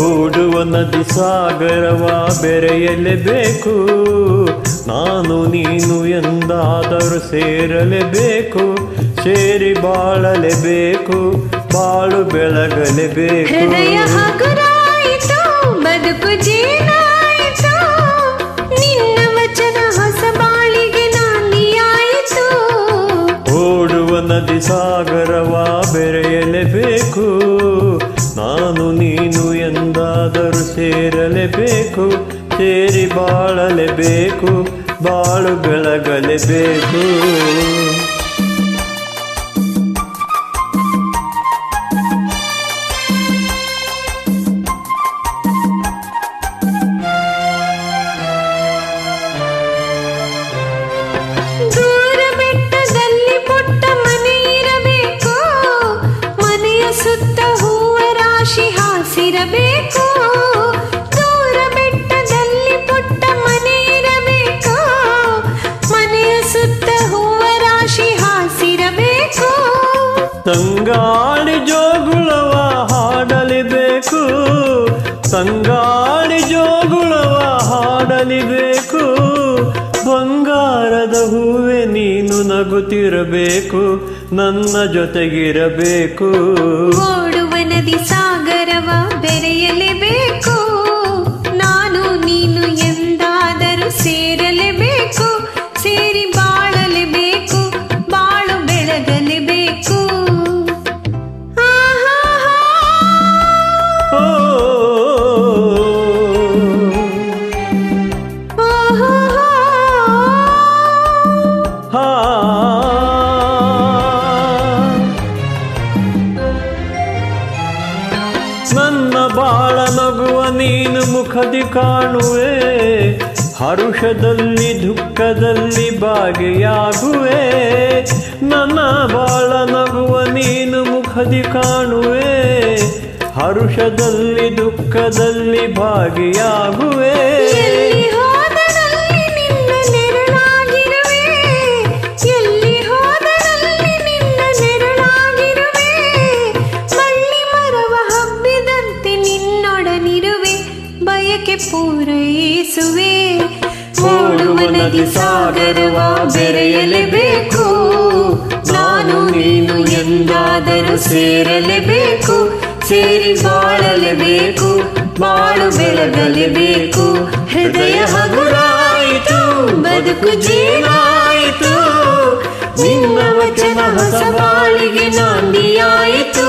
ಓಡುವ ನದಿ ಸಾಗರವ ಬೆರೆಯಲೇಬೇಕು, ನಾನು ನೀನು ಎಂದಾದರೂ ಸೇರಲೇಬೇಕು, ಸೇರಿ ಬಾಳಲೇಬೇಕು, ಬಾಳು ಬೆಳಗಲೇಬೇಕು. ಹೃದಯ ಹಗುರಾಯಿತು, ಬದುಕು ಜೇನಾಯಿತು, ನಿನ್ನ ವಚನ ಹೊಸ ಬಾಳಿಗೆ ನಾಂದಿಯಾಯಿತು. ಓಡುವ ನದಿ ಸಾಗರವ ಬೆರೆಯಲೇಬೇಕು, ನಾನು ನೀನು ಎಂದಾದರೂ ಸೇರಲೇಬೇಕು, ಸೇರಿ ಬಾಳಲೇಬೇಕು, ಬಾಳು ಬೆಳಗಲೇಬೇಕು. ದೂರ ಬೆಟ್ಟದಲ್ಲಿ ಪುಟ್ಟ ಮನೆ ಇರಬೇಕು, ಮನೆಯ ಸುತ್ತ ಹೂವ ರಾಶಿ ಹಾಸಿರಬೇಕು. ದೂರ ಬೆಟ್ಟದಲ್ಲಿ ಪುಟ್ಟ ಮನೆ ಇರಬೇಕು, ಮನೆಯ ಸುತ್ತ ಹೂವ ರಾಶಿ ಹಾಸಿರಬೇಕು. ತಂಗಾಳಿ ಜೋಗುಳವ ಹಾಡಲಿಬೇಕು, ತಂಗಾಳಿ ಜೋಗುಳವ ಹಾಡಲಿಬೇಕು, ಬಂಗಾರದ ಹೂವೆ ನೀನು ನಗುತ್ತಿರಬೇಕು, ನನ್ನ ಜೊತೆಗಿರಬೇಕು. ಓಡುವ ನದಿ ಸಾಗರವ ಬೆರೆಯಲೇಬೇಕು, ನಾನು ನೀನು ಎಂದಾದರೂ ಸೇರಲೇಬೇಕು, ಸೇರಿ ಬಾಳಲೇಬೇಕು, ಬಾಳು ಬೆಳಗಲೇಬೇಕು. ಓ ಹಾ ನನ್ನ ಬಾಳ ನಗುವ ನೀನು ಮುಖದಿ ಕಾಣುವೆ, ಹರುಷದಲ್ಲಿ ದುಃಖದಲ್ಲಿ ಭಾಗಿಯಾಗುವೆ. ನನ್ನ ಬಾಳ ನಗುವ ನೀನು ಮುಖದಿ ಕಾಣುವೆ, ಹರುಷದಲ್ಲಿ ದುಃಖದಲ್ಲಿ ಭಾಗಿಯಾಗುವೆ. ಎಲ್ಲಿ ಹೋದರಲ್ಲಿ ನಿನ್ನ ನೆರಳಾಗಿರುವೆ, ಎಲ್ಲಿ ಹೋದರಲ್ಲಿ ನಿನ್ನ ನೆರಳಾಗಿರುವೆ, ಬಳ್ಳಿ ಮರವ ಹಬ್ಬಿದಂತೆ ನಿನ್ನೊಡನಿರುವೆ, ಬಯಕೆ ಪೂರೈಸುವೆ. ಓಡುವ ನದಿ ಸಾಗರವ ಬೆರೆಯಲೇಬೇಕು, ನಾನು ನೀನು ಎಂದಾದರೂ ಸೇರಲೇಬೇಕು, ಸೇರಿ ಬಾಳಲೇಬೇಕು, ಬಾಳು ಬೆಳಗಲೇಬೇಕು. ಹೃದಯ ಹಗುರಾಯಿತು, ಬದುಕು ಜೇನಾಯಿತು, ನಿನ್ನ ವಚನ ಹೊಸ ಬಾಳಿಗೆ ನಾಂದಿಯಾಯಿತು.